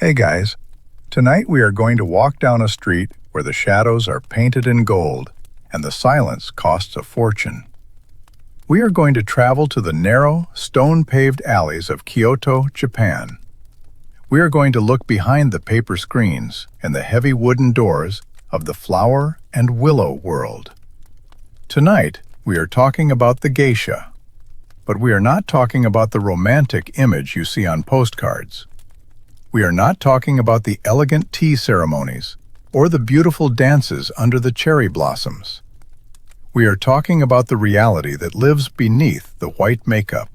Hey guys, tonight we are going to walk down a street where the shadows are painted in gold and the silence costs a fortune. We are going to travel to the narrow, stone-paved alleys of Kyoto, Japan. We are going to look behind the paper screens and the heavy wooden doors of the Flower and Willow World. Tonight, we are talking about the geisha, but we are not talking about the romantic image you see on postcards. We are not talking about the elegant tea ceremonies or the beautiful dances under the cherry blossoms. We are talking about the reality that lives beneath the white makeup.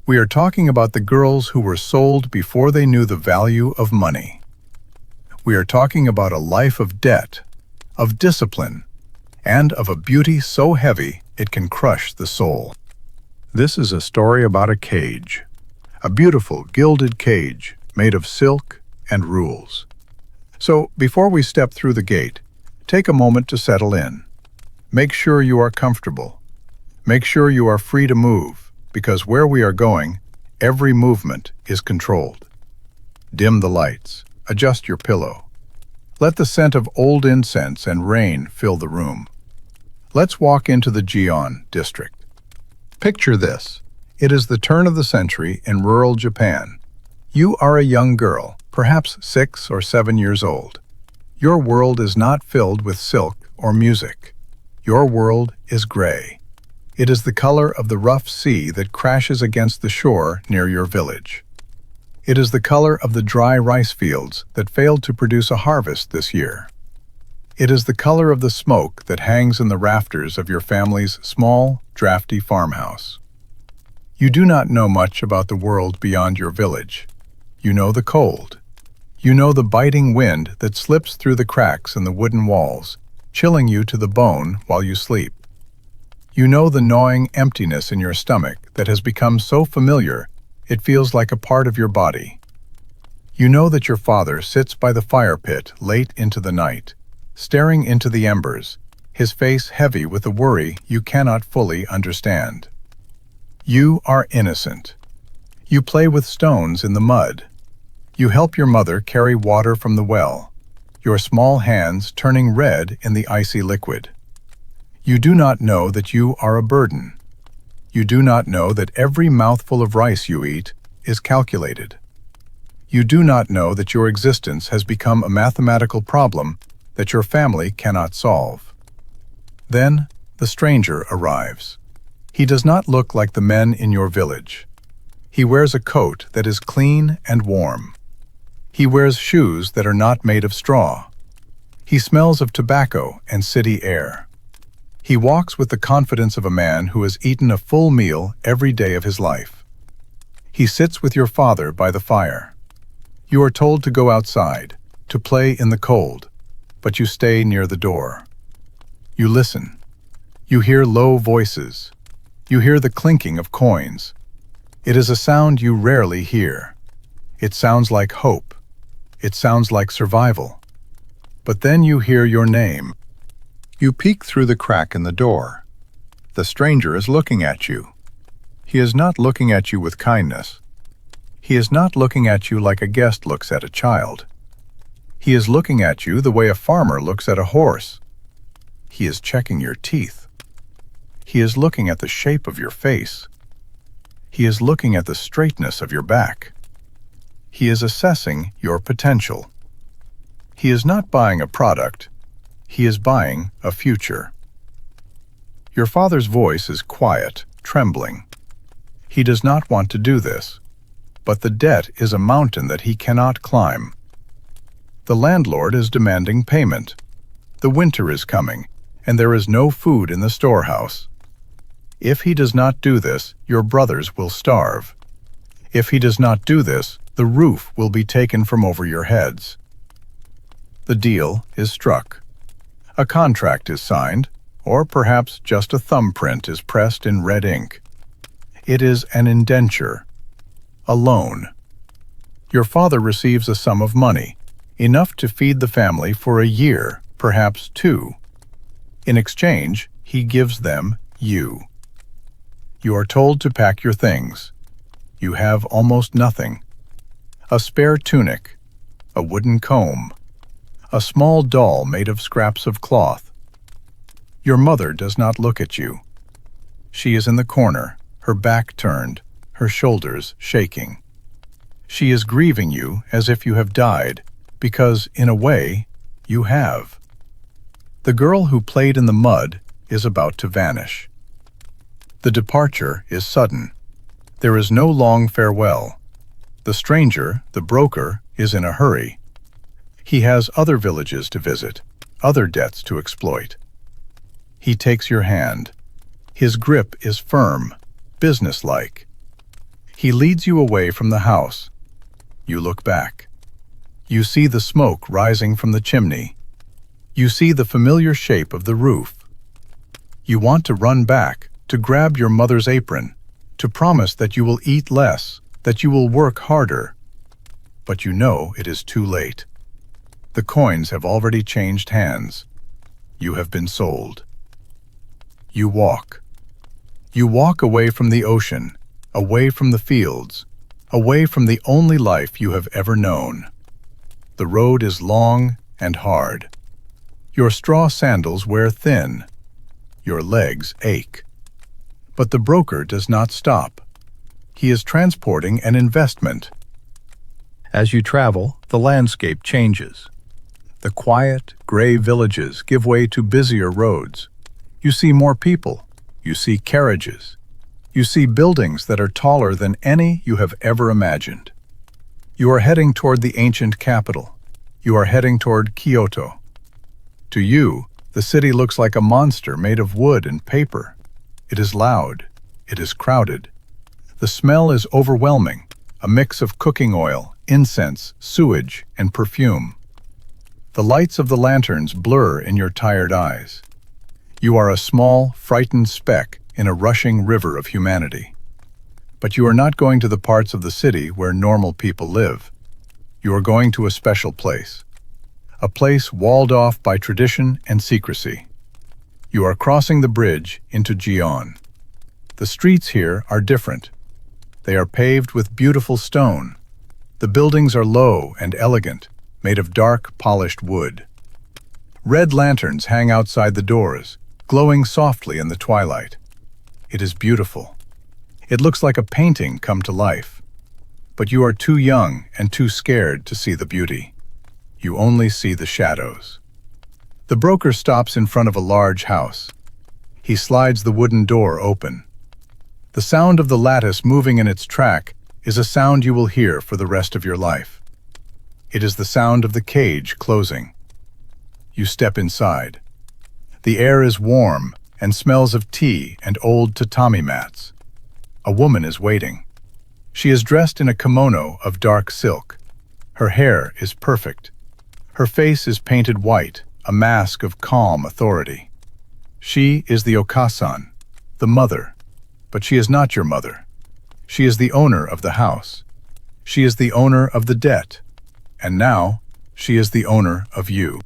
We are talking about the girls who were sold before they knew the value of money. We are talking about a life of debt, of discipline, and of a beauty so heavy it can crush the soul. This is a story about a cage, a beautiful gilded cage made of silk and rules. So, before we step through the gate, take a moment to settle in. Make sure you are comfortable. Make sure you are free to move, because where we are going, every movement is controlled. Dim the lights. Adjust your pillow. Let the scent of old incense and rain fill the room. Let's walk into the Gion district. Picture this. It is the turn of the century in rural Japan. You are a young girl, perhaps 6 or 7 years old. Your world is not filled with silk or music. Your world is gray. It is the color of the rough sea that crashes against the shore near your village. It is the color of the dry rice fields that failed to produce a harvest this year. It is the color of the smoke that hangs in the rafters of your family's small, drafty farmhouse. You do not know much about the world beyond your village. You know the cold. You know the biting wind that slips through the cracks in the wooden walls, chilling you to the bone while you sleep. You know the gnawing emptiness in your stomach that has become so familiar it feels like a part of your body. You know that your father sits by the fire pit late into the night, staring into the embers, his face heavy with a worry you cannot fully understand. You are innocent. You play with stones in the mud. You help your mother carry water from the well, your small hands turning red in the icy liquid. You do not know that you are a burden. You do not know that every mouthful of rice you eat is calculated. You do not know that your existence has become a mathematical problem that your family cannot solve. Then, the stranger arrives. He does not look like the men in your village. He wears a coat that is clean and warm. He wears shoes that are not made of straw. He smells of tobacco and city air. He walks with the confidence of a man who has eaten a full meal every day of his life. He sits with your father by the fire. You are told to go outside, to play in the cold, but you stay near the door. You listen. You hear low voices. You hear the clinking of coins. It is a sound you rarely hear. It sounds like hope. It sounds like survival. But then you hear your name. You peek through the crack in the door. The stranger is looking at you. He is not looking at you with kindness. He is not looking at you like a guest looks at a child. He is looking at you the way a farmer looks at a horse. He is checking your teeth. He is looking at the shape of your face. He is looking at the straightness of your back. He is assessing your potential. He is not buying a product. He is buying a future. Your father's voice is quiet, trembling. He does not want to do this, but the debt is a mountain that he cannot climb. The landlord is demanding payment. The winter is coming, and there is no food in the storehouse. If he does not do this, your brothers will starve. If he does not do this, the roof will be taken from over your heads. The deal is struck. A contract is signed, or perhaps just a thumbprint is pressed in red ink. It is an indenture, a loan. Your father receives a sum of money, enough to feed the family for a year, perhaps 2. In exchange, he gives them you. You are told to pack your things. You have almost nothing. A spare tunic, a wooden comb, a small doll made of scraps of cloth. Your mother does not look at you. She is in the corner, her back turned, her shoulders shaking. She is grieving you as if you have died, because, in a way, you have. The girl who played in the mud is about to vanish. The departure is sudden. There is no long farewell. The stranger, the broker, is in a hurry. He has other villages to visit, other debts to exploit. He takes your hand. His grip is firm, businesslike. He leads you away from the house. You look back. You see the smoke rising from the chimney. You see the familiar shape of the roof. You want to run back, to grab your mother's apron, to promise that you will eat less, that you will work harder. But you know it is too late. The coins have already changed hands. You have been sold. You walk. You walk away from the ocean, away from the fields, away from the only life you have ever known. The road is long and hard. Your straw sandals wear thin. Your legs ache. But the broker does not stop. He is transporting an investment. As you travel, the landscape changes. The quiet, gray villages give way to busier roads. You see more people. You see carriages. You see buildings that are taller than any you have ever imagined. You are heading toward the ancient capital. You are heading toward Kyoto. To you, the city looks like a monster made of wood and paper. It is loud. It is crowded. The smell is overwhelming, a mix of cooking oil, incense, sewage, and perfume. The lights of the lanterns blur in your tired eyes. You are a small, frightened speck in a rushing river of humanity. But you are not going to the parts of the city where normal people live. You are going to a special place. A place walled off by tradition and secrecy. You are crossing the bridge into Gion. The streets here are different. They are paved with beautiful stone. The buildings are low and elegant, made of dark, polished wood. Red lanterns hang outside the doors, glowing softly in the twilight. It is beautiful. It looks like a painting come to life. But you are too young and too scared to see the beauty. You only see the shadows. The broker stops in front of a large house. He slides the wooden door open. The sound of the lattice moving in its track is a sound you will hear for the rest of your life. It is the sound of the cage closing. You step inside. The air is warm and smells of tea and old tatami mats. A woman is waiting. She is dressed in a kimono of dark silk. Her hair is perfect. Her face is painted white, a mask of calm authority. She is the Okasan, the mother, but she is not your mother. She is the owner of the house. She is the owner of the debt. And now, she is the owner of you.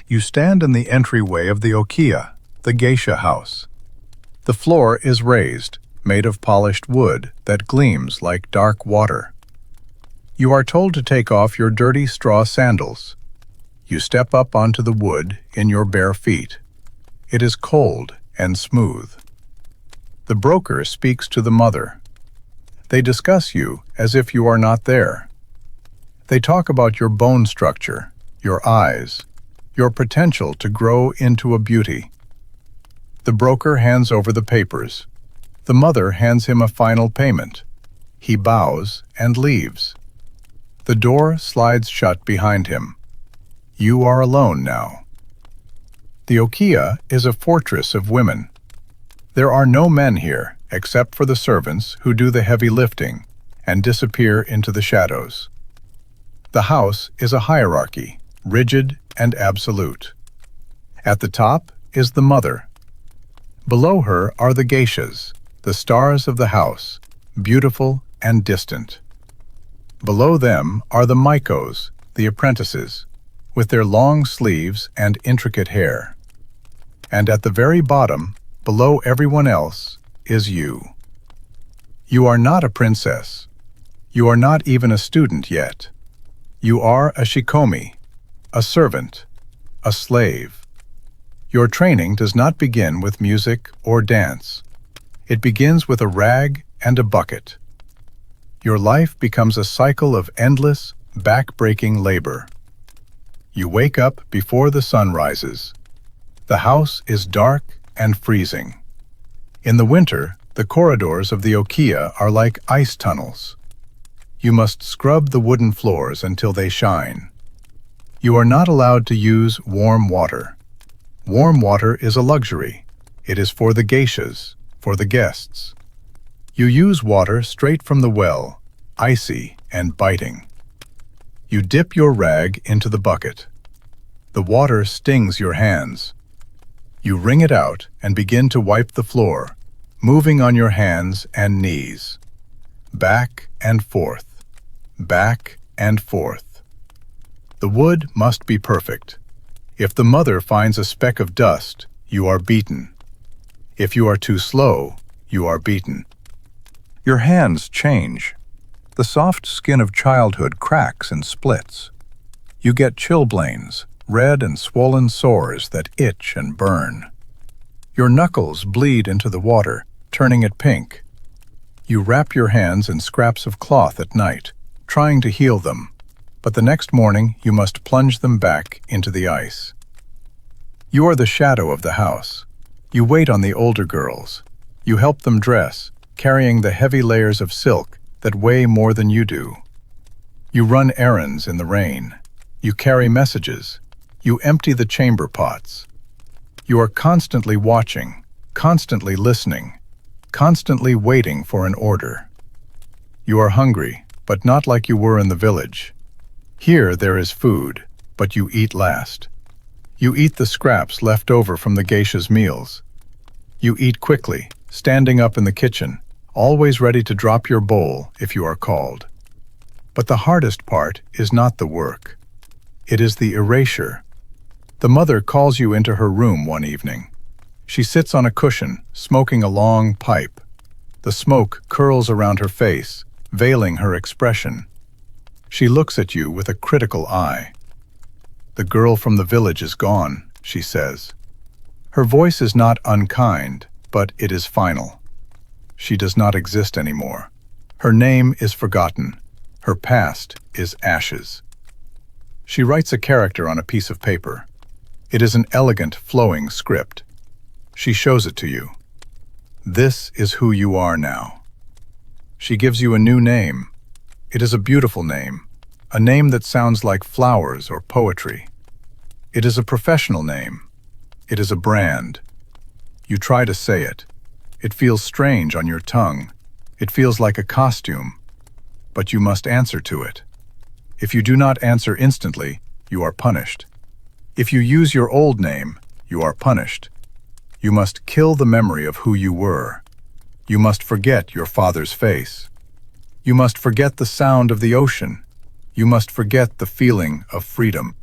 You stand in the entryway of the Okiya, the Geisha house. The floor is raised, made of polished wood that gleams like dark water. You are told to take off your dirty straw sandals. You step up onto the wood in your bare feet. It is cold and smooth. The broker speaks to the mother. They discuss you as if you are not there. They talk about your bone structure, your eyes, your potential to grow into a beauty. The broker hands over the papers. The mother hands him a final payment. He bows and leaves. The door slides shut behind him. You are alone now. The Okiya is a fortress of women. There are no men here except for the servants who do the heavy lifting and disappear into the shadows. The house is a hierarchy, rigid and absolute. At the top is the mother. Below her are the geishas, the stars of the house, beautiful and distant. Below them are the maikos, the apprentices, with their long sleeves and intricate hair. And at the very bottom, below everyone else, is you. You are not a princess. You are not even a student yet. You are a shikomi, a servant, a slave. Your training does not begin with music or dance. It begins with a rag and a bucket. Your life becomes a cycle of endless, back-breaking labor. You wake up before the sun rises. The house is dark and freezing. In the winter, the corridors of the Okiya are like ice tunnels. You must scrub the wooden floors until they shine. You are not allowed to use warm water. Warm water is a luxury. It is for the geishas, for the guests. You use water straight from the well, icy and biting. You dip your rag into the bucket. The water stings your hands. You wring it out and begin to wipe the floor, moving on your hands and knees. Back and forth, back and forth. The wood must be perfect. If the mother finds a speck of dust, you are beaten. If you are too slow, you are beaten. Your hands change. The soft skin of childhood cracks and splits. You get chilblains, red and swollen sores that itch and burn. Your knuckles bleed into the water, turning it pink. You wrap your hands in scraps of cloth at night, trying to heal them, but the next morning you must plunge them back into the ice. You are the shadow of the house. You wait on the older girls. You help them dress, carrying the heavy layers of silk that weigh more than you do. You run errands in the rain. You carry messages. You empty the chamber pots. You are constantly watching, constantly listening, constantly waiting for an order. You are hungry, but not like you were in the village. Here there is food, but you eat last. You eat the scraps left over from the geisha's meals. You eat quickly, standing up in the kitchen, always ready to drop your bowl if you are called. But the hardest part is not the work. It is the erasure. The mother calls you into her room one evening. She sits on a cushion, smoking a long pipe. The smoke curls around her face, veiling her expression. She looks at you with a critical eye. "The girl from the village is gone," she says. Her voice is not unkind, but it is final. She does not exist anymore. Her name is forgotten. Her past is ashes. She writes a character on a piece of paper. It is an elegant, flowing script. She shows it to you. This is who you are now. She gives you a new name. It is a beautiful name, a name that sounds like flowers or poetry. It is a professional name. It is a brand. You try to say it. It feels strange on your tongue. It feels like a costume. But you must answer to it. If you do not answer instantly, you are punished. If you use your old name, you are punished. You must kill the memory of who you were. You must forget your father's face. You must forget the sound of the ocean. You must forget the feeling of freedom.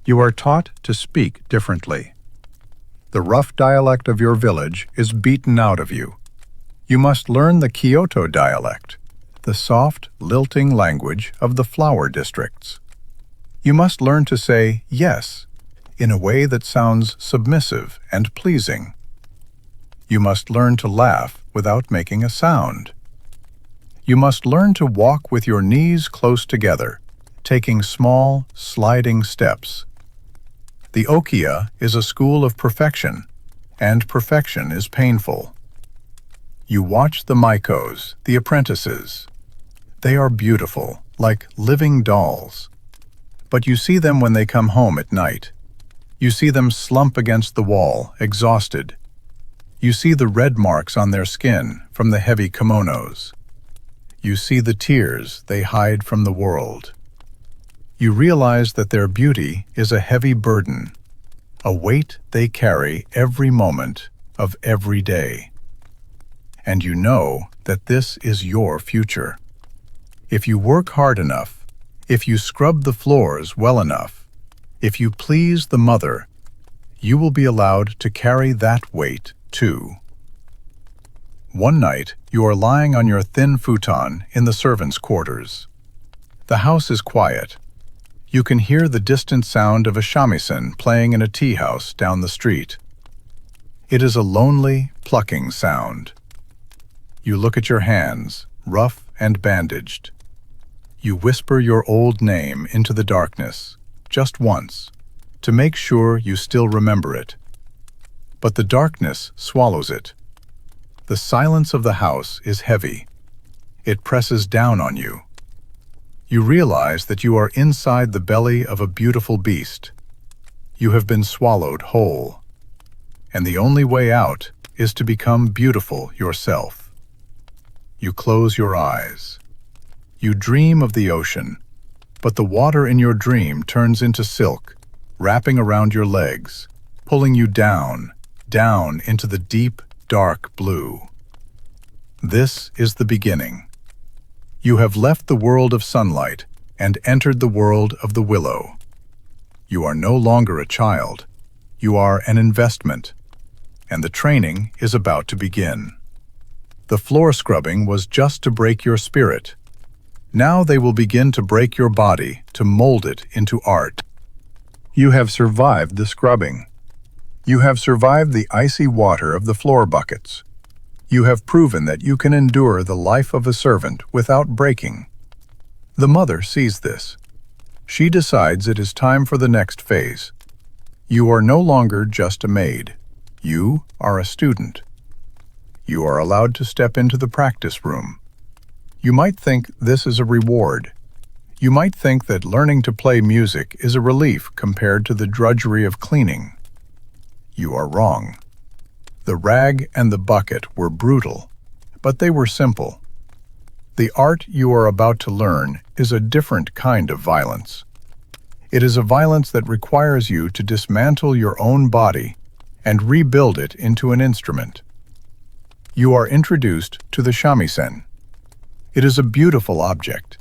You are taught to speak differently. The rough dialect of your village is beaten out of you. You must learn the Kyoto dialect, the soft, lilting language of the flower districts. You must learn to say yes in a way that sounds submissive and pleasing. You must learn to laugh without making a sound. You must learn to walk with your knees close together, taking small, sliding steps. The Okiya is a school of perfection, and perfection is painful. You watch the maikos, the apprentices. They are beautiful, like living dolls. But you see them when they come home at night. You see them slump against the wall, exhausted. You see the red marks on their skin from the heavy kimonos. You see the tears they hide from the world. You realize that their beauty is a heavy burden, a weight they carry every moment of every day. And you know that this is your future. If you work hard enough, if you scrub the floors well enough, if you please the mother, you will be allowed to carry that weight too. One night, you are lying on your thin futon in the servants' quarters. The house is quiet. You can hear the distant sound of a shamisen playing in a tea house down the street. It is a lonely, plucking sound. You look at your hands, rough and bandaged. You whisper your old name into the darkness, just once, to make sure you still remember it. But the darkness swallows it. The silence of the house is heavy. It presses down on you. You realize that you are inside the belly of a beautiful beast. You have been swallowed whole. And the only way out is to become beautiful yourself. You close your eyes. You dream of the ocean, but the water in your dream turns into silk, wrapping around your legs, pulling you down, down into the deep, dark blue. This is the beginning. You have left the world of sunlight and entered the world of the willow. You are no longer a child. You are an investment, and the training is about to begin. The floor scrubbing was just to break your spirit. Now they will begin to break your body to mold it into art. You have survived the scrubbing. You have survived the icy water of the floor buckets. You have proven that you can endure the life of a servant without breaking. The mother sees this. She decides it is time for the next phase. You are no longer just a maid. You are a student. You are allowed to step into the practice room. You might think this is a reward. You might think that learning to play music is a relief compared to the drudgery of cleaning. You are wrong. The rag and the bucket were brutal, but they were simple. The art you are about to learn is a different kind of violence. It is a violence that requires you to dismantle your own body and rebuild it into an instrument. You are introduced to the shamisen. It is a beautiful object.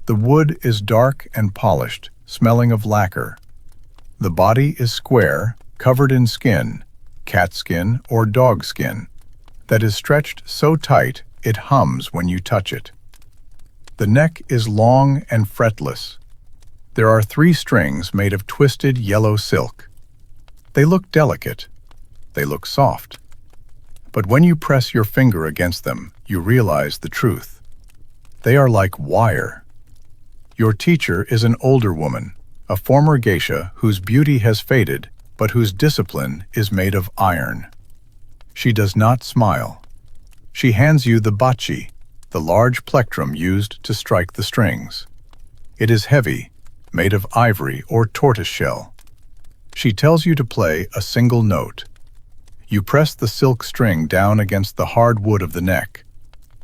The wood is dark and polished, smelling of lacquer. The body is square, covered in skin, cat skin or dog skin, that is stretched so tight it hums when you touch it. The neck is long and fretless. There are 3 strings made of twisted yellow silk. They look delicate. They look soft. But when you press your finger against them, you realize the truth. They are like wire. Your teacher is an older woman, a former geisha whose beauty has faded, but whose discipline is made of iron. She does not smile. She hands you the bachi, the large plectrum used to strike the strings. It is heavy, made of ivory or tortoiseshell. She tells you to play a single note. You press the silk string down against the hard wood of the neck.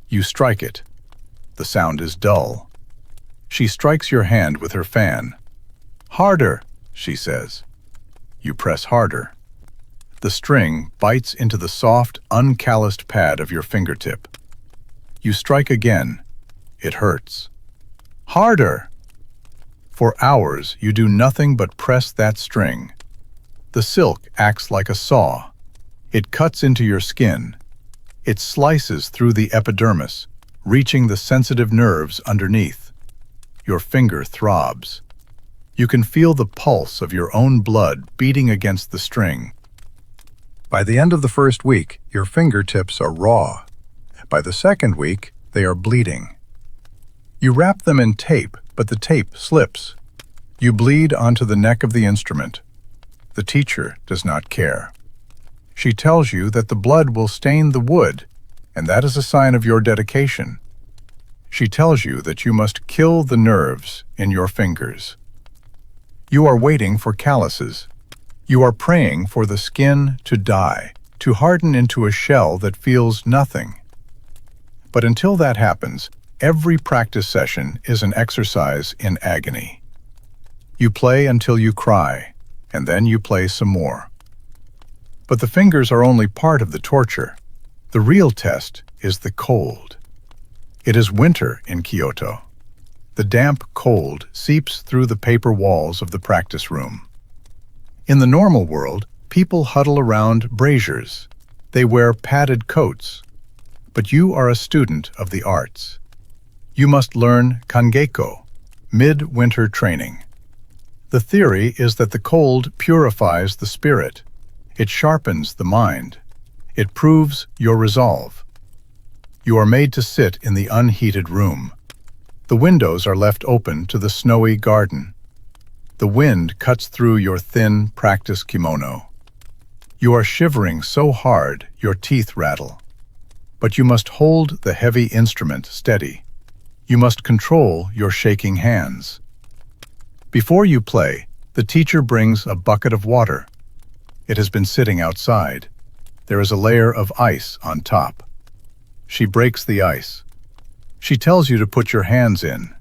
You strike it. The sound is dull. She strikes your hand with her fan. "Harder," she says. You press harder. The string bites into the soft, uncalloused pad of your fingertip. You strike again. It hurts. "Harder!" For hours, you do nothing but press that string. The silk acts like a saw. It cuts into your skin. It slices through the epidermis, reaching the sensitive nerves underneath. Your finger throbs. You can feel the pulse of your own blood beating against the string. By the end of the first week, your fingertips are raw. By the second week, they are bleeding. You wrap them in tape, but the tape slips. You bleed onto the neck of the instrument. The teacher does not care. She tells you that the blood will stain the wood, and that is a sign of your dedication. She tells you that you must kill the nerves in your fingers. You are waiting for calluses. You are praying for the skin to die, to harden into a shell that feels nothing. But until that happens, every practice session is an exercise in agony. You play until you cry, and then you play some more. But the fingers are only part of the torture. The real test is the cold. It is winter in Kyoto. The damp cold seeps through the paper walls of the practice room. In the normal world, people huddle around braziers. They wear padded coats. But you are a student of the arts. You must learn kangeko, Mid-winter training. The theory is that the cold purifies the spirit. It sharpens the mind. It proves your resolve. You are made to sit in the unheated room. The windows are left open to the snowy garden. The wind cuts through your thin practice kimono. You are shivering so hard your teeth rattle. But you must hold the heavy instrument steady. You must control your shaking hands. Before you play, the teacher brings a bucket of water. It has been sitting outside. There is a layer of ice on top. She breaks the ice. She tells you to put your hands in.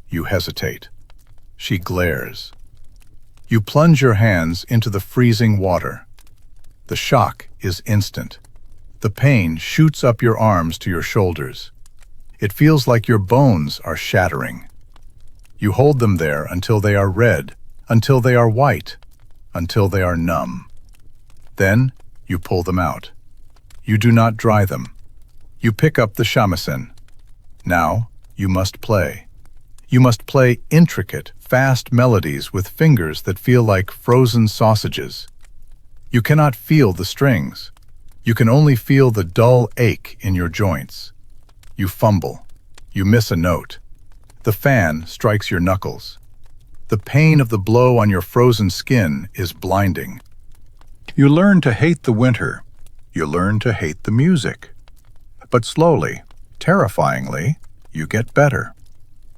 You hesitate. She glares. You plunge your hands into the freezing water. The shock is instant. The pain shoots up your arms to your shoulders. It feels like your bones are shattering. You hold them there until they are red, until they are white, until they are numb. Then you pull them out. You do not dry them. You pick up the shamisen. Now you must play. You must play intricate, fast melodies with fingers that feel like frozen sausages. You cannot feel the strings. You can only feel the dull ache in your joints. You fumble. You miss a note. The fan strikes your knuckles. The pain of the blow on your frozen skin is blinding. You learn to hate the winter. You learn to hate the music. But slowly, terrifyingly, you get better.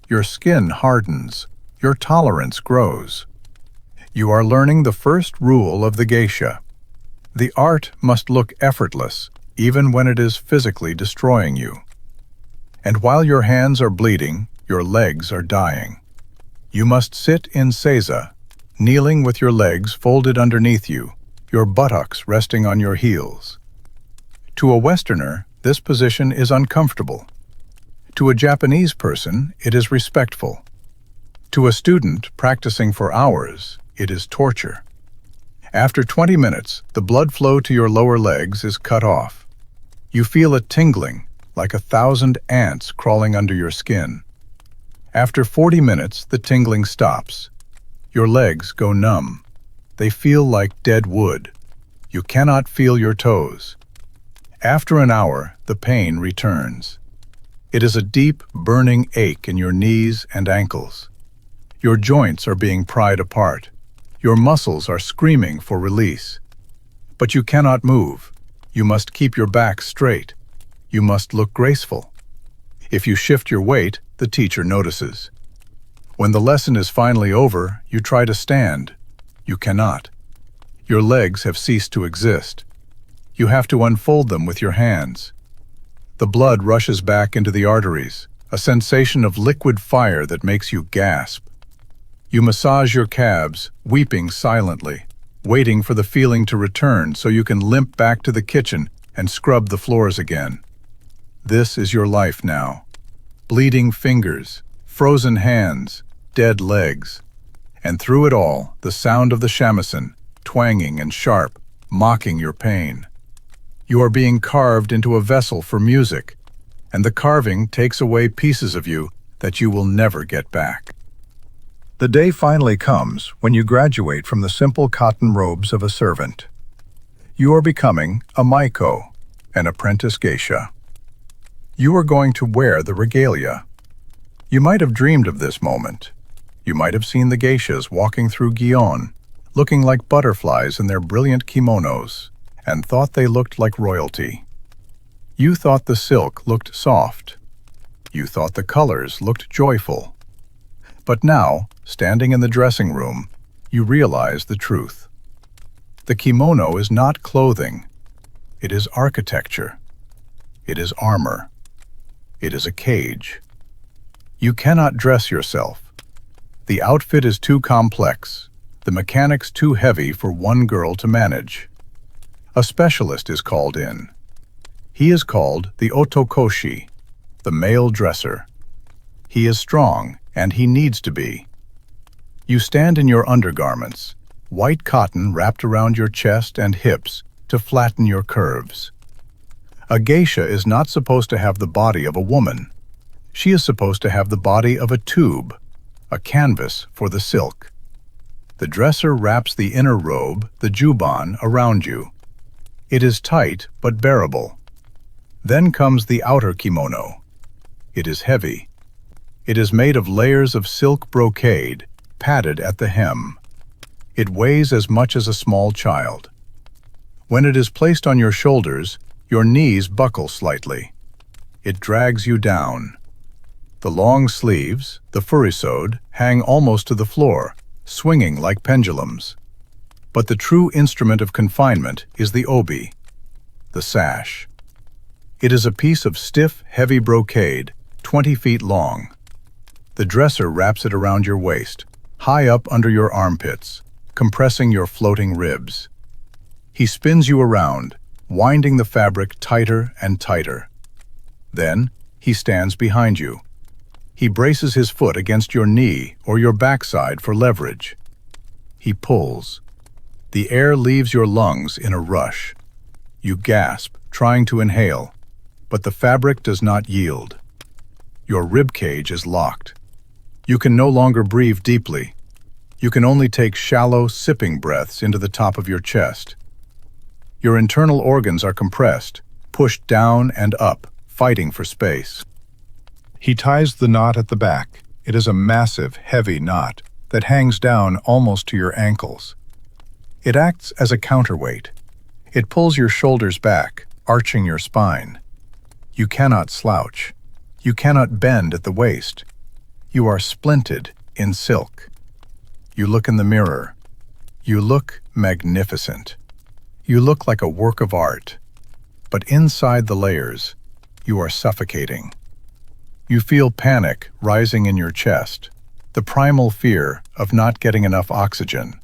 Your skin hardens. Your tolerance grows. You are learning the first rule of the geisha. The art must look effortless, even when it is physically destroying you. And while your hands are bleeding, your legs are dying. You must sit in seiza, kneeling with your legs folded underneath you, your buttocks resting on your heels. To a Westerner, this position is uncomfortable. To a Japanese person, it is respectful. To a student practicing for hours, it is torture. After 20 minutes, the blood flow to your lower legs is cut off. You feel a tingling, like 1,000 ants crawling under your skin. After 40 minutes, the tingling stops. Your legs go numb. They feel like dead wood. You cannot feel your toes. After an hour, the pain returns. It is a deep, burning ache in your knees and ankles. Your joints are being pried apart. Your muscles are screaming for release. But you cannot move. You must keep your back straight. You must look graceful. If you shift your weight, the teacher notices. When the lesson is finally over, you try to stand. You cannot. Your legs have ceased to exist. You have to unfold them with your hands. The blood rushes back into the arteries, a sensation of liquid fire that makes you gasp. You massage your calves, weeping silently, waiting for the feeling to return so you can limp back to the kitchen and scrub the floors again. This is your life now. Bleeding fingers, frozen hands, dead legs. And through it all, the sound of the shamisen, twanging and sharp, mocking your pain. You are being carved into a vessel for music, and the carving takes away pieces of you that you will never get back. The day finally comes when you graduate from the simple cotton robes of a servant. You are becoming a maiko, an apprentice geisha. You are going to wear the regalia. You might have dreamed of this moment. You might have seen the geishas walking through Gion, looking like butterflies in their brilliant kimonos, and thought they looked like royalty. You thought the silk looked soft. You thought the colors looked joyful. But now, standing in the dressing room, you realize the truth. The kimono is not clothing. It is architecture. It is armor. It is a cage. You cannot dress yourself. The outfit is too complex, the mechanics too heavy for one girl to manage. A specialist is called in. He is called the otokoshi, the male dresser. He is strong, and he needs to be. You stand in your undergarments, white cotton wrapped around your chest and hips to flatten your curves. A geisha is not supposed to have the body of a woman. She is supposed to have the body of a tube, a canvas for the silk. The dresser wraps the inner robe, the juban, around you. It is tight but bearable. Then comes the outer kimono. It is heavy. It is made of layers of silk brocade, padded at the hem. It weighs as much as a small child. When it is placed on your shoulders, your knees buckle slightly. It drags you down. The long sleeves, the furisode, hang almost to the floor, swinging like pendulums. But the true instrument of confinement is the obi, the sash. It is a piece of stiff, heavy brocade, 20 feet long. The dresser wraps it around your waist, high up under your armpits, compressing your floating ribs. He spins you around, winding the fabric tighter and tighter. Then, he stands behind you. He braces his foot against your knee or your backside for leverage. He pulls. The air leaves your lungs in a rush. You gasp, trying to inhale, but the fabric does not yield. Your rib cage is locked. You can no longer breathe deeply. You can only take shallow, sipping breaths into the top of your chest. Your internal organs are compressed, pushed down and up, fighting for space. He ties the knot at the back. It is a massive, heavy knot that hangs down almost to your ankles. It acts as a counterweight. It pulls your shoulders back, arching your spine. You cannot slouch. You cannot bend at the waist. You are splinted in silk. You look in the mirror. You look magnificent. You look like a work of art. But inside the layers, you are suffocating. You feel panic rising in your chest, the primal fear of not getting enough oxygen.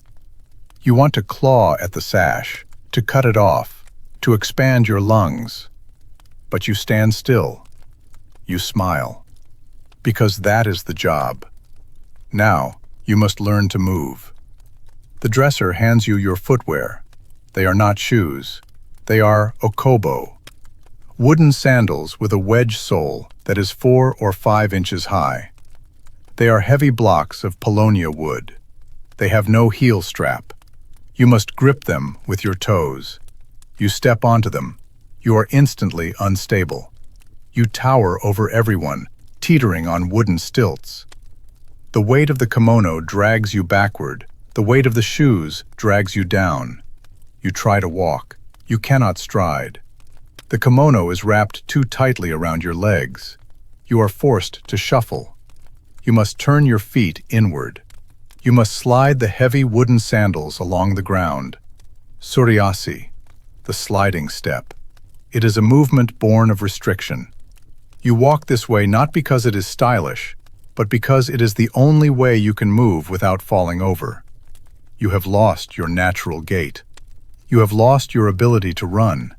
You want to claw at the sash, to cut it off, to expand your lungs. But you stand still. You smile. Because that is the job. Now, you must learn to move. The dresser hands you your footwear. They are not shoes. They are okobo, wooden sandals with a wedge sole that is 4 or 5 inches high. They are heavy blocks of paulownia wood. They have no heel strap. You must grip them with your toes. You step onto them. You are instantly unstable. You tower over everyone, teetering on wooden stilts. The weight of the kimono drags you backward. The weight of the shoes drags you down. You try to walk. You cannot stride. The kimono is wrapped too tightly around your legs. You are forced to shuffle. You must turn your feet inward. You must slide the heavy wooden sandals along the ground. Suriasi, the sliding step. It is a movement born of restriction. You walk this way not because it is stylish, but because it is the only way you can move without falling over. You have lost your natural gait. You have lost your ability to run.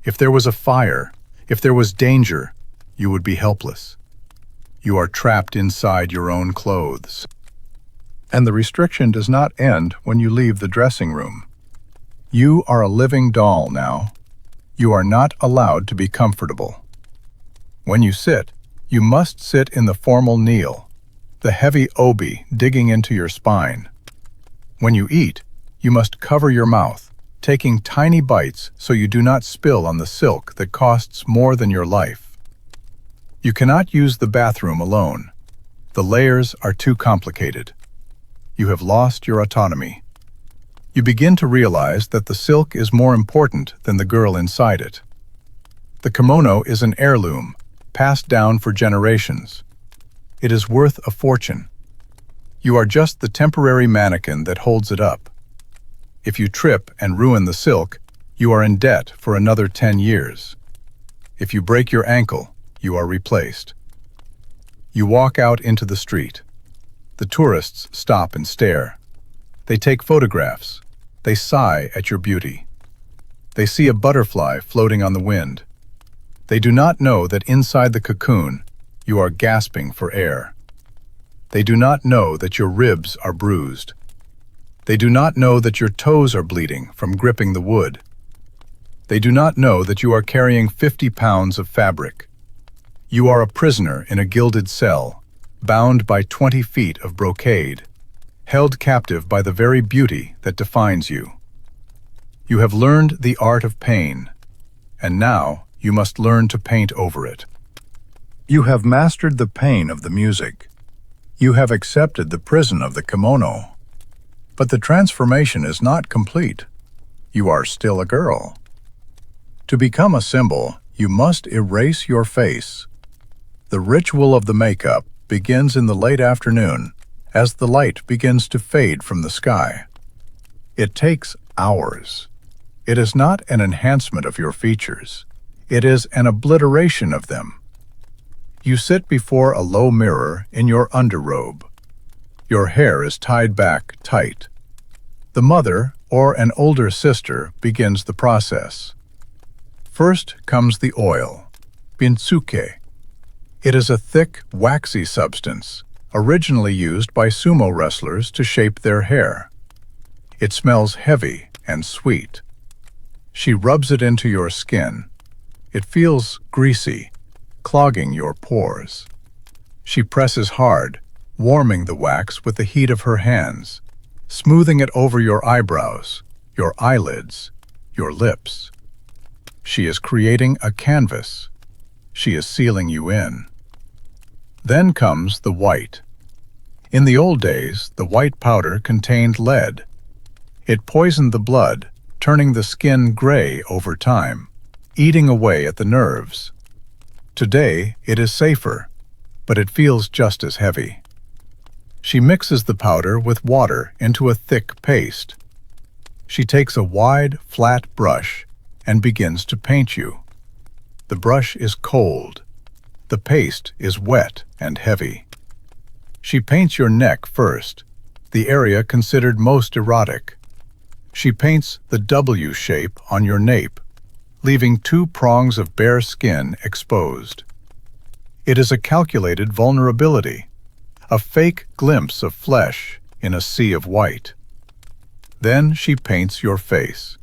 If there was a fire, if there was danger, you would be helpless. You are trapped inside your own clothes. And the restriction does not end when you leave the dressing room. You are a living doll now. You are not allowed to be comfortable. When you sit, you must sit in the formal kneel, the heavy obi digging into your spine. When you eat, you must cover your mouth, taking tiny bites so you do not spill on the silk that costs more than your life. You cannot use the bathroom alone. The layers are too complicated. You have lost your autonomy. You begin to realize that the silk is more important than the girl inside it. The kimono is an heirloom, passed down for generations. It is worth a fortune. You are just the temporary mannequin that holds it up. If you trip and ruin the silk, you are in debt for another 10 years. If you break your ankle, you are replaced. You walk out into the street. The tourists stop and stare. They take photographs. They sigh at your beauty. They see a butterfly floating on the wind. They do not know that inside the cocoon, you are gasping for air. They do not know that your ribs are bruised. They do not know that your toes are bleeding from gripping the wood. They do not know that you are carrying 50 pounds of fabric. You are a prisoner in a gilded cell, bound by 20 feet of brocade, held captive by the very beauty that defines you. You have learned the art of pain, and now you must learn to paint over it. You have mastered the pain of the music. You have accepted the prison of the kimono. But the transformation is not complete. You are still a girl. To become a symbol, you must erase your face. The ritual of the makeup begins in the late afternoon as the light begins to fade from the sky. It takes hours. It is not an enhancement of your features. It is an obliteration of them. You sit before a low mirror in your underrobe. Your hair is tied back tight. The mother or an older sister begins the process. First comes the oil, binsuke. It is a thick, waxy substance, originally used by sumo wrestlers to shape their hair. It smells heavy and sweet. She rubs it into your skin. It feels greasy, clogging your pores. She presses hard, warming the wax with the heat of her hands, smoothing it over your eyebrows, your eyelids, your lips. She is creating a canvas. She is sealing you in. Then comes the white. In the old days, the white powder contained lead. It poisoned the blood, turning the skin gray over time, eating away at the nerves. Today, it is safer, but it feels just as heavy. She mixes the powder with water into a thick paste. She takes a wide, flat brush and begins to paint you. The brush is cold. The paste is wet and heavy. She paints your neck first, the area considered most erotic. She paints the W shape on your nape, leaving 2 prongs of bare skin exposed. It is a calculated vulnerability, a fake glimpse of flesh in a sea of white. Then she paints your face.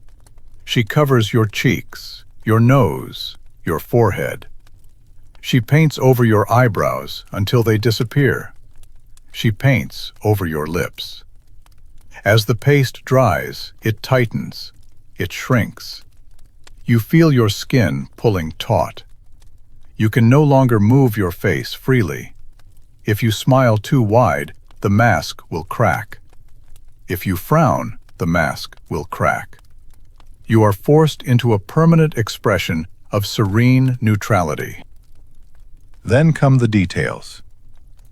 She covers your cheeks, your nose, your forehead. She paints over your eyebrows until they disappear. She paints over your lips. As the paste dries, it tightens, it shrinks. You feel your skin pulling taut. You can no longer move your face freely. If you smile too wide, the mask will crack. If you frown, the mask will crack. You are forced into a permanent expression of serene neutrality. Then come the details.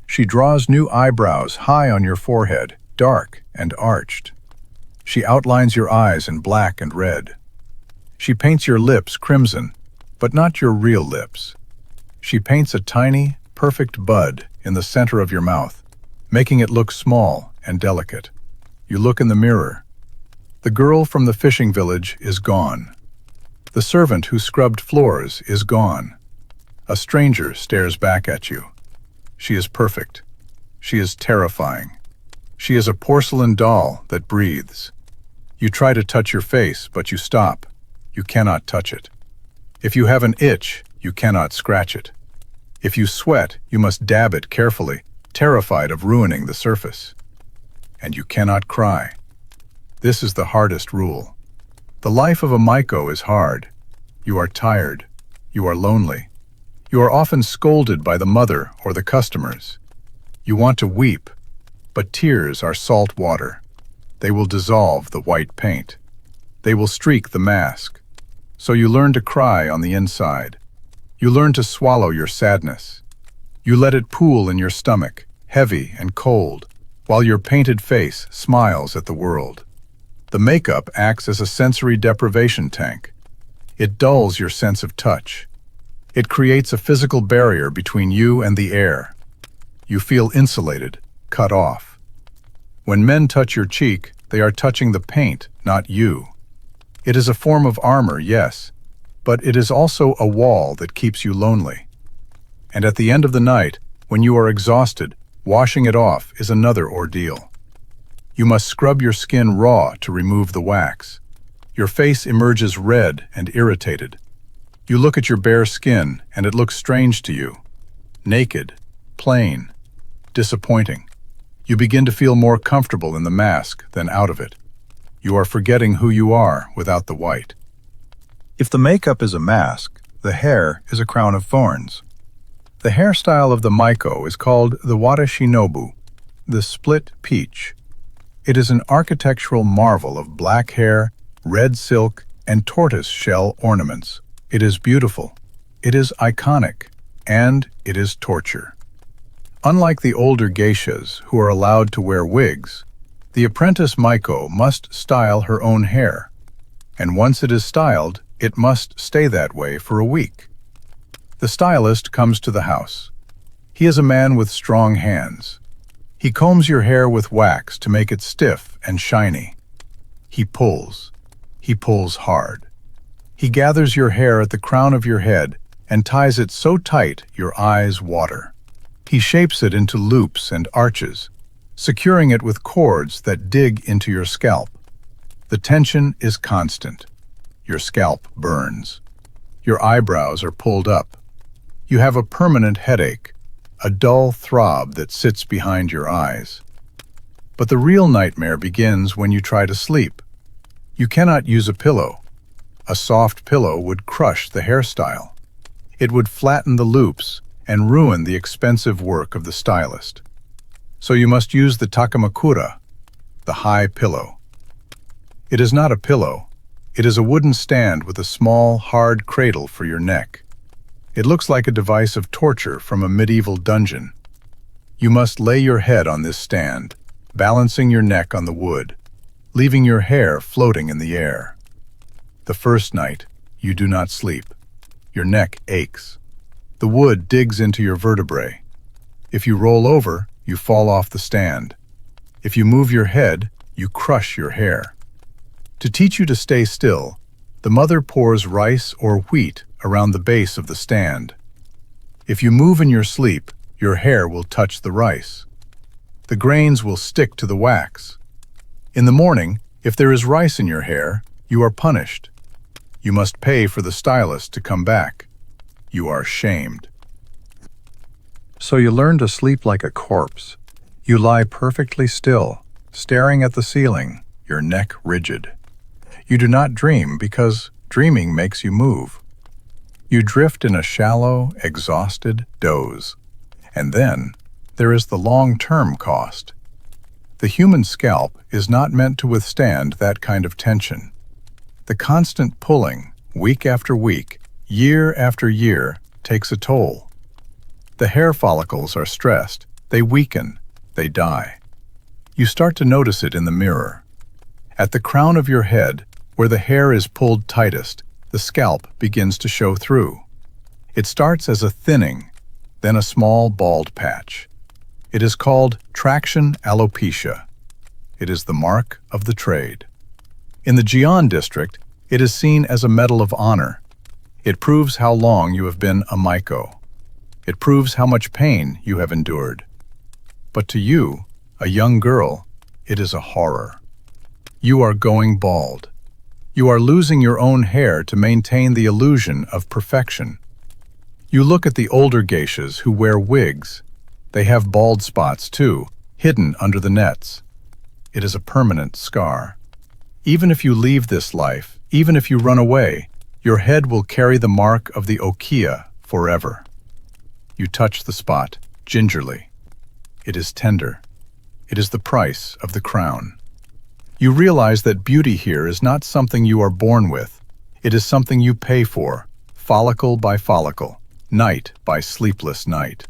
She draws new eyebrows high on your forehead, dark and arched. She outlines your eyes in black and red. She paints your lips crimson, but not your real lips. She paints a tiny, perfect bud in the center of your mouth, making it look small and delicate. You look in the mirror. The girl from the fishing village is gone. The servant who scrubbed floors is gone. A stranger stares back at you. She is perfect. She is terrifying. She is a porcelain doll that breathes. You try to touch your face, but you stop. You cannot touch it. If you have an itch, you cannot scratch it. If you sweat, you must dab it carefully, terrified of ruining the surface. And you cannot cry. This is the hardest rule. The life of a Maiko is hard. You are tired. You are lonely. You are often scolded by the mother or the customers. You want to weep, but tears are salt water. They will dissolve the white paint. They will streak the mask. So you learn to cry on the inside. You learn to swallow your sadness. You let it pool in your stomach, heavy and cold, while your painted face smiles at the world. The makeup acts as a sensory deprivation tank. It dulls your sense of touch. It creates a physical barrier between you and the air. You feel insulated, cut off. When men touch your cheek, they are touching the paint, not you. It is a form of armor, yes, but it is also a wall that keeps you lonely. And at the end of the night, when you are exhausted, washing it off is another ordeal. You must scrub your skin raw to remove the wax. Your face emerges red and irritated. You look at your bare skin and it looks strange to you. Naked, plain. disappointing. You begin to feel more comfortable in the mask than out of it. You are forgetting who you are without the white. If the makeup is a mask, the hair is a crown of thorns. The hairstyle of the Maiko is called the Watashinobu, the split peach. It is an architectural marvel of black hair, red silk, and tortoise shell ornaments. It is beautiful, it is iconic, and it is torture. Unlike the older geishas who are allowed to wear wigs, the apprentice Maiko must style her own hair, and once it is styled, it must stay that way for a week. The stylist comes to the house. He is a man with strong hands. He combs your hair with wax to make it stiff and shiny. He pulls hard. He gathers your hair at the crown of your head and ties it so tight your eyes water. He shapes it into loops and arches, securing it with cords that dig into your scalp. The tension is constant. Your scalp burns. Your eyebrows are pulled up. You have a permanent headache, a dull throb that sits behind your eyes. But the real nightmare begins when you try to sleep. You cannot use a pillow. A soft pillow would crush the hairstyle. It would flatten the loops and ruin the expensive work of the stylist. So you must use the takamakura, the high pillow. It is not a pillow. It is a wooden stand with a small, hard cradle for your neck. It looks like a device of torture from a medieval dungeon. You must lay your head on this stand, balancing your neck on the wood, leaving your hair floating in the air. The first night, you do not sleep. Your neck aches. The wood digs into your vertebrae. If you roll over, you fall off the stand. If you move your head, you crush your hair. To teach you to stay still, the mother pours rice or wheat around the base of the stand. If you move in your sleep, your hair will touch the rice. The grains will stick to the wax. In the morning, if there is rice in your hair, you are punished. You must pay for the stylist to come back. You are shamed. So you learn to sleep like a corpse. You lie perfectly still, staring at the ceiling, your neck rigid. You do not dream because dreaming makes you move. You drift in a shallow, exhausted doze. And then, there is the long-term cost. The human scalp is not meant to withstand that kind of tension. The constant pulling, week after week, year after year, takes a toll. The hair follicles are stressed, they weaken, they die. You start to notice it in the mirror. At the crown of your head, where the hair is pulled tightest, the scalp begins to show through. It starts as a thinning, then a small bald patch. It is called traction alopecia. It is the mark of the trade. In the Gion district, it is seen as a medal of honor. It proves how long you have been a Maiko. It proves how much pain you have endured. But to you, a young girl, it is a horror. You are going bald. You are losing your own hair to maintain the illusion of perfection. You look at the older geishas who wear wigs. They have bald spots too, hidden under the nets. It is a permanent scar. Even if you leave this life, even if you run away, your head will carry the mark of the Okiya forever. You touch the spot, gingerly. It is tender. It is the price of the crown. You realize that beauty here is not something you are born with. It is something you pay for, follicle by follicle, night by sleepless night.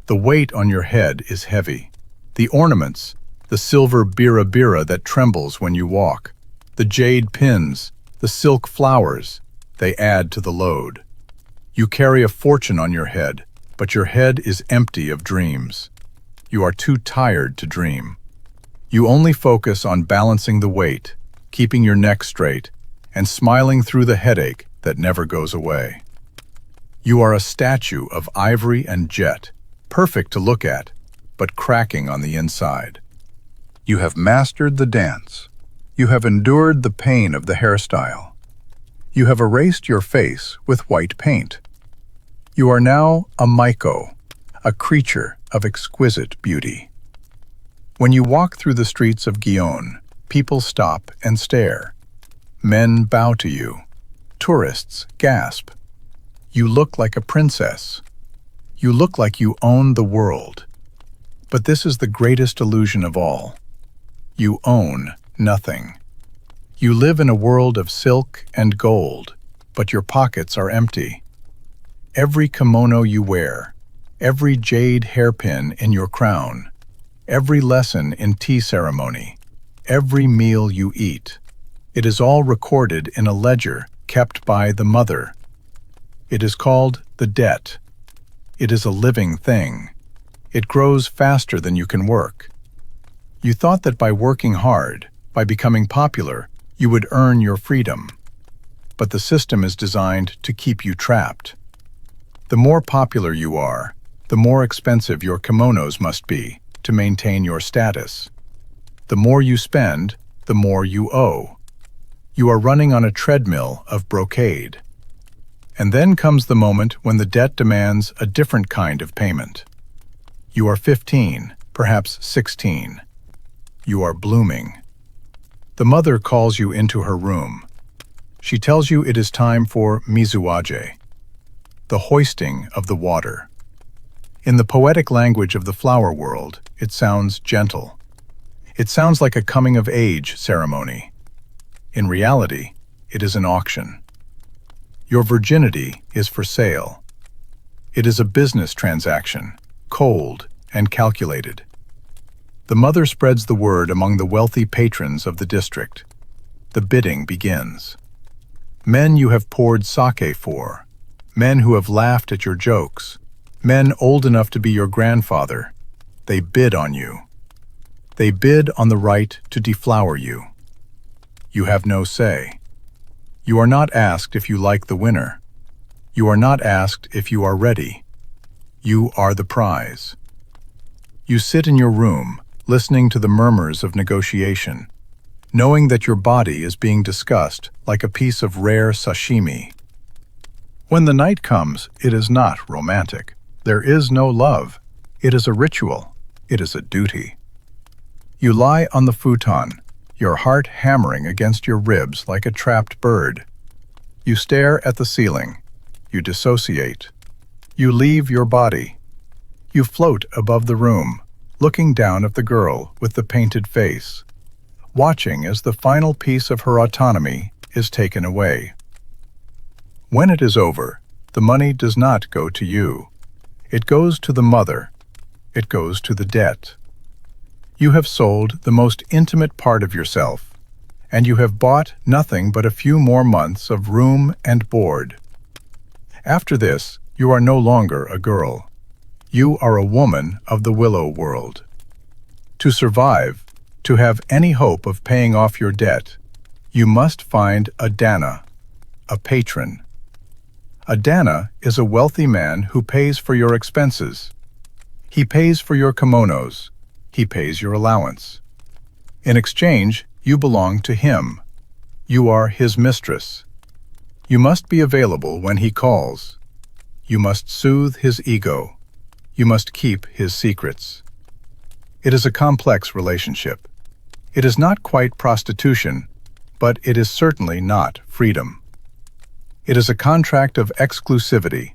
The weight on your head is heavy. The ornaments, the silver bira that trembles when you walk, the jade pins, the silk flowers, they add to the load. You carry a fortune on your head, but your head is empty of dreams. You are too tired to dream. You only focus on balancing the weight, keeping your neck straight, and smiling through the headache that never goes away. You are a statue of ivory and jet, perfect to look at, but cracking on the inside. You have mastered the dance. You have endured the pain of the hairstyle. You have erased your face with white paint. You are now a Maiko, a creature of exquisite beauty. When you walk through the streets of Gion, people stop and stare. Men bow to you. Tourists gasp. You look like a princess. You look like you own the world. But this is the greatest illusion of all. You own nothing. You live in a world of silk and gold, but your pockets are empty. Every kimono you wear, every jade hairpin in your crown, every lesson in tea ceremony, every meal you eat, it is all recorded in a ledger kept by the mother. It is called the debt. It is a living thing. It grows faster than you can work. You thought that by working hard, by becoming popular, you would earn your freedom. But the system is designed to keep you trapped. The more popular you are, the more expensive your kimonos must be to maintain your status. The more you spend, the more you owe. You are running on a treadmill of brocade. And then comes the moment when the debt demands a different kind of payment. You are 15, perhaps 16. You are blooming. The mother calls you into her room. She tells you it is time for mizuage, the hoisting of the water. In the poetic language of the flower world, it sounds gentle. It sounds like a coming-of-age ceremony. In reality, it is an auction. Your virginity is for sale. It is a business transaction, cold and calculated. The mother spreads the word among the wealthy patrons of the district. The bidding begins. Men you have poured sake for, men who have laughed at your jokes, men old enough to be your grandfather, they bid on you. They bid on the right to deflower you. You have no say. You are not asked if you like the winner. You are not asked if you are ready. You are the prize. You sit in your room, listening to the murmurs of negotiation, knowing that your body is being discussed like a piece of rare sashimi. When the night comes, it is not romantic. There is no love. It is a ritual. It is a duty. You lie on the futon, your heart hammering against your ribs like a trapped bird. You stare at the ceiling. You dissociate. You leave your body. You float above the room, looking down at the girl with the painted face, watching as the final piece of her autonomy is taken away. When it is over, the money does not go to you. It goes to the mother. It goes to the debt. You have sold the most intimate part of yourself, and you have bought nothing but a few more months of room and board. After this, you are no longer a girl. You are a woman of the Willow World. To survive, to have any hope of paying off your debt, you must find a dana, a patron. A dana is a wealthy man who pays for your expenses. He pays for your kimonos. He pays your allowance. In exchange, you belong to him. You are his mistress. You must be available when he calls. You must soothe his ego. You must keep his secrets. It is a complex relationship. It is not quite prostitution, but it is certainly not freedom. It is a contract of exclusivity.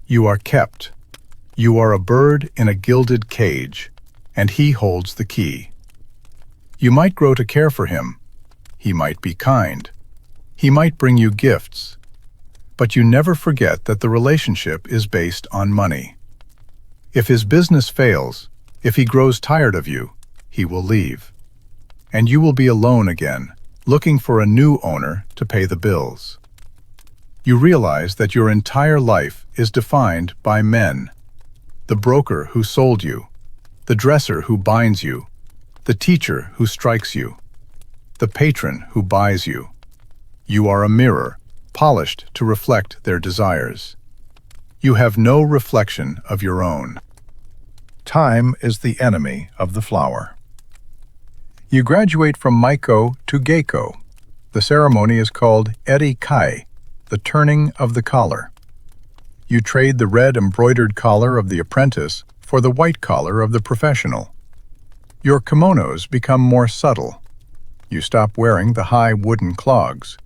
You are kept. You are a bird in a gilded cage, and he holds the key. You might grow to care for him. He might be kind. He might bring you gifts. But you never forget that the relationship is based on money. If his business fails, if he grows tired of you, he will leave. And you will be alone again, looking for a new owner to pay the bills. You realize that your entire life is defined by men. The broker who sold you, the dresser who binds you, the teacher who strikes you, the patron who buys you. You are a mirror, polished to reflect their desires. You have no reflection of your own. Time is the enemy of the flower. You graduate from Maiko to Geiko. The ceremony is called eri kai, the turning of the collar. You trade the red embroidered collar of the apprentice for the white collar of the professional. Your kimonos become more subtle. You stop wearing the high wooden clogs.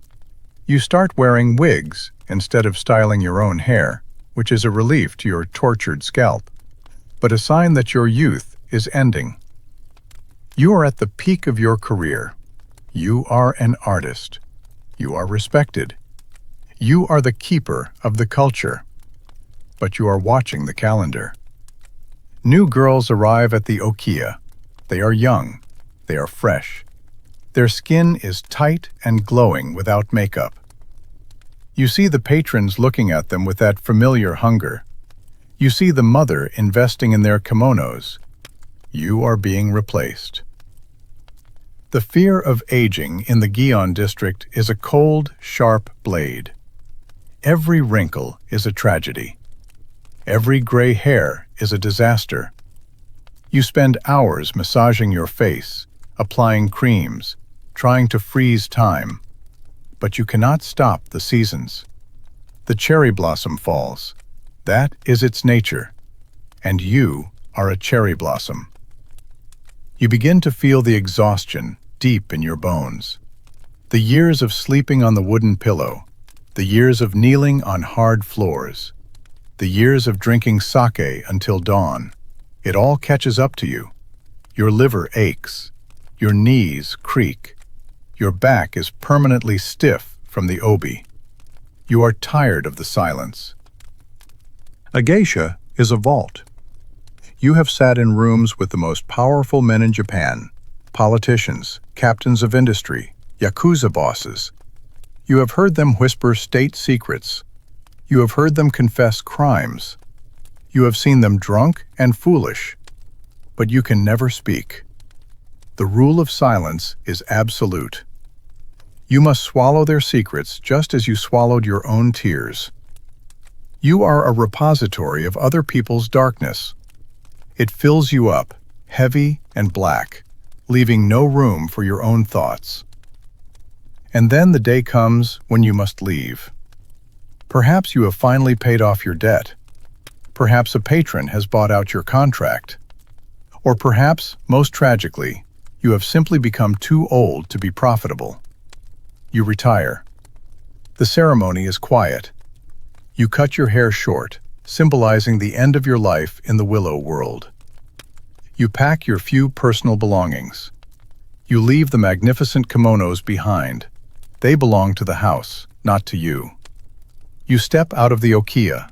You start wearing wigs instead of styling your own hair, which is a relief to your tortured scalp, but a sign that your youth is ending. You are at the peak of your career. You are an artist. You are respected. You are the keeper of the culture. But you are watching the calendar. New girls arrive at the Okiya. They are young. They are fresh. Their skin is tight and glowing without makeup. You see the patrons looking at them with that familiar hunger. You see the mother investing in their kimonos. You are being replaced. The fear of aging in the Gion district is a cold, sharp blade. Every wrinkle is a tragedy. Every gray hair is a disaster. You spend hours massaging your face, applying creams, trying to freeze time. But you cannot stop the seasons. The cherry blossom falls. That is its nature. And you are a cherry blossom. You begin to feel the exhaustion deep in your bones. The years of sleeping on the wooden pillow, the years of kneeling on hard floors, the years of drinking sake until dawn, it all catches up to you. Your liver aches. Your knees creak. Your back is permanently stiff from the obi. You are tired of the silence. A geisha is a vault. You have sat in rooms with the most powerful men in Japan, politicians, captains of industry, yakuza bosses. You have heard them whisper state secrets. You have heard them confess crimes. You have seen them drunk and foolish. But you can never speak. The rule of silence is absolute. You must swallow their secrets just as you swallowed your own tears. You are a repository of other people's darkness. It fills you up, heavy and black, leaving no room for your own thoughts. And then the day comes when you must leave. Perhaps you have finally paid off your debt. Perhaps a patron has bought out your contract. Or perhaps, most tragically, you have simply become too old to be profitable. You retire. The ceremony is quiet. You cut your hair short, symbolizing the end of your life in the Willow World. You pack your few personal belongings. You leave the magnificent kimonos behind. They belong to the house, not to you. You step out of the Okiya.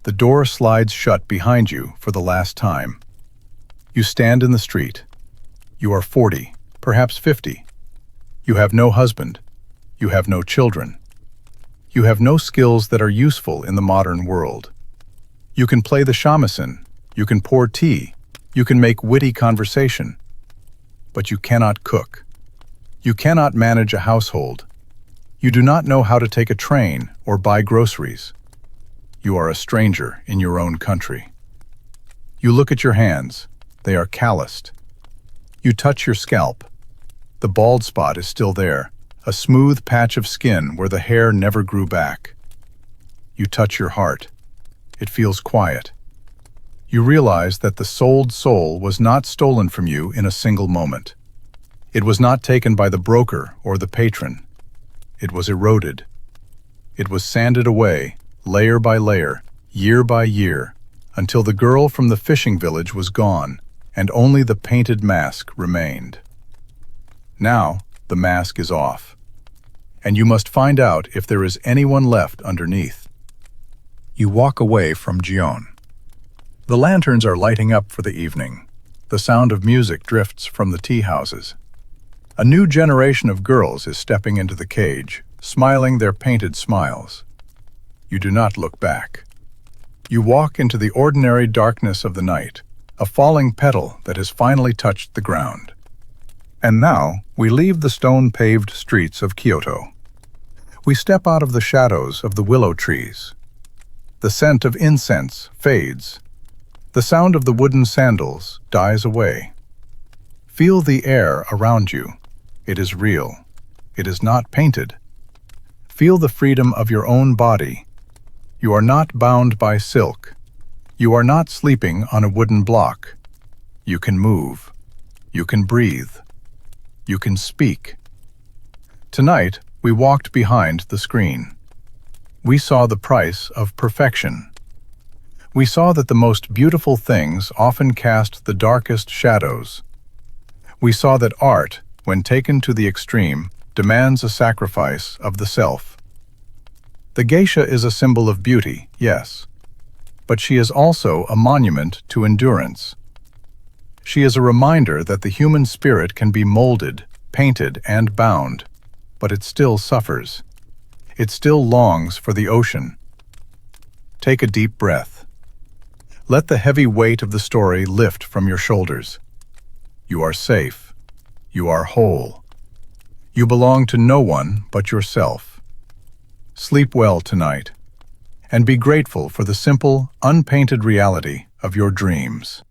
The door slides shut behind you for the last time. You stand in the street. You are 40, perhaps 50. You have no husband. You have no children. You have no skills that are useful in the modern world. You can play the shamisen. You can pour tea. You can make witty conversation. But you cannot cook. You cannot manage a household. You do not know how to take a train or buy groceries. You are a stranger in your own country. You look at your hands. They are calloused. You touch your scalp. The bald spot is still there, a smooth patch of skin where the hair never grew back. You touch your heart. It feels quiet. You realize that the sold soul was not stolen from you in a single moment. It was not taken by the broker or the patron. It was eroded. It was sanded away, layer by layer, year by year, until the girl from the fishing village was gone, and only the painted mask remained. Now, the mask is off, and you must find out if there is anyone left underneath. You walk away from Gion. The lanterns are lighting up for the evening. The sound of music drifts from the tea houses. A new generation of girls is stepping into the cage, smiling their painted smiles. You do not look back. You walk into the ordinary darkness of the night, a falling petal that has finally touched the ground. And now we leave the stone-paved streets of Kyoto. We step out of the shadows of the willow trees. The scent of incense fades. The sound of the wooden sandals dies away. Feel the air around you. It is real. It is not painted. Feel the freedom of your own body. You are not bound by silk. You are not sleeping on a wooden block. You can move. You can breathe. You can speak. Tonight, we walked behind the screen. We saw the price of perfection. We saw that the most beautiful things often cast the darkest shadows. We saw that art, when taken to the extreme, demands a sacrifice of the self. The geisha is a symbol of beauty, yes, but she is also a monument to endurance. She is a reminder that the human spirit can be molded, painted, and bound, but it still suffers. It still longs for the ocean. Take a deep breath. Let the heavy weight of the story lift from your shoulders. You are safe. You are whole. You belong to no one but yourself. Sleep well tonight, and be grateful for the simple, unpainted reality of your dreams.